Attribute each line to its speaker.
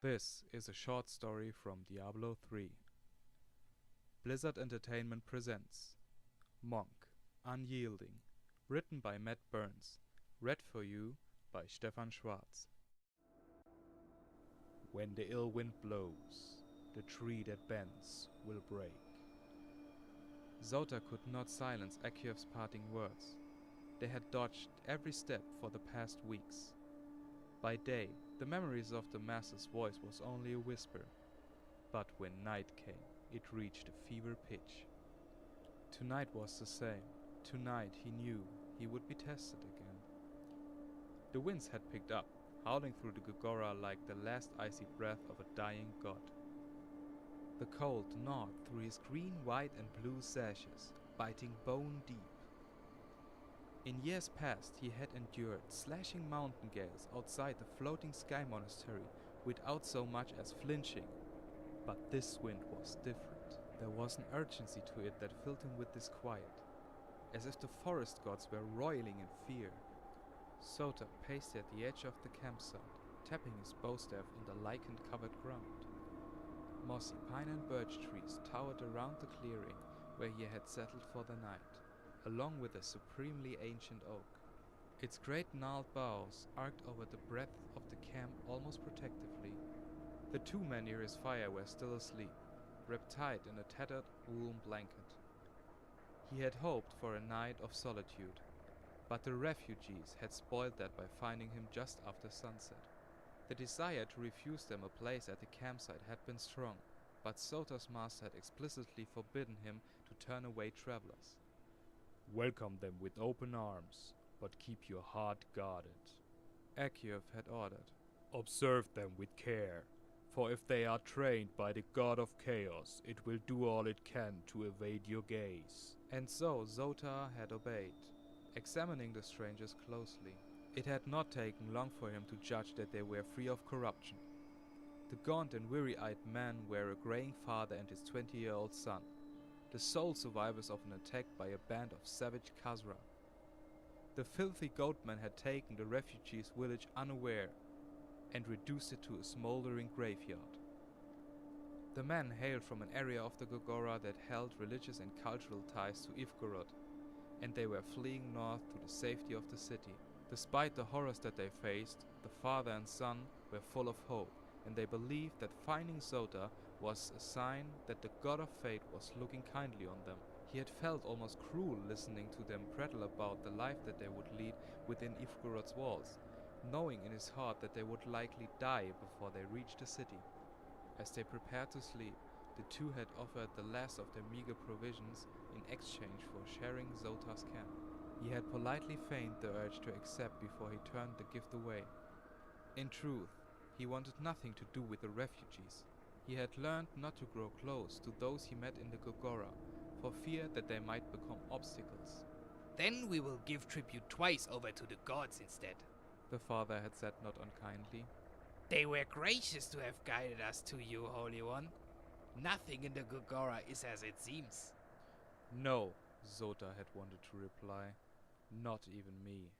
Speaker 1: This is a short story from Diablo 3. Blizzard Entertainment presents Monk, Unyielding, written by Matt Burns, read for you by Stefan Schwarz. When the ill wind blows, the tree that bends will break. Zota could not silence Akiev's parting words. They had dodged every step for the past weeks. By day, the memories of the master's voice was only a whisper, but when night came, it reached a fever pitch. Tonight was the same. Tonight he knew he would be tested again. The winds had picked up, howling through the Gogora like the last icy breath of a dying god. The cold gnawed through his green, white and blue sashes, biting bone deep. In years past he had endured slashing mountain gales outside the floating sky monastery without so much as flinching. But this wind was different. There was an urgency to it that filled him with disquiet, as if the forest gods were roiling in fear. Zota paced at the edge of the campsite, tapping his bowstaff on the lichen-covered ground. Mossy pine and birch trees towered around the clearing where he had settled for the night, along with a supremely ancient oak. Its great gnarled boughs arced over the breadth of the camp almost protectively. The two men near his fire were still asleep, wrapped tight in a tattered wool blanket. He had hoped for a night of solitude, but the refugees had spoiled that by finding him just after sunset. The desire to refuse them a place at the campsite had been strong, but Zota's master had explicitly forbidden him to turn away travelers. "Welcome them with open arms, but keep your heart guarded," Akiev had ordered. "Observe them with care, for if they are trained by the god of chaos, it will do all it can to evade your gaze." And so Zota had obeyed, examining the strangers closely. It had not taken long for him to judge that they were free of corruption. The gaunt and weary-eyed men were a graying father and his 20-year-old son, the sole survivors of an attack by a band of savage Khazra. The filthy goatman had taken the refugees' village unaware and reduced it to a smoldering graveyard. The men hailed from an area of the Gogora that held religious and cultural ties to Ivgorod, and they were fleeing north to the safety of the city. Despite the horrors that they faced, the father and son were full of hope, and they believed that finding Zota was a sign that the god of fate was looking kindly on them. He had felt almost cruel listening to them prattle about the life that they would lead within Ivgorod's walls, knowing in his heart that they would likely die before they reached the city. As they prepared to sleep, the two had offered the last of their meager provisions in exchange for sharing Zota's camp. He had politely feigned the urge to accept before he turned the gift away. In truth, he wanted nothing to do with the refugees. He had learned not to grow close to those he met in the Gogora, for fear that they might become obstacles.
Speaker 2: "Then we will give tribute twice over to the gods instead,"
Speaker 1: the father had said not unkindly.
Speaker 2: "They were gracious to have guided us to you, Holy One. Nothing in the Gogora is as it seems."
Speaker 1: "No," Zota had wanted to reply. "Not even me."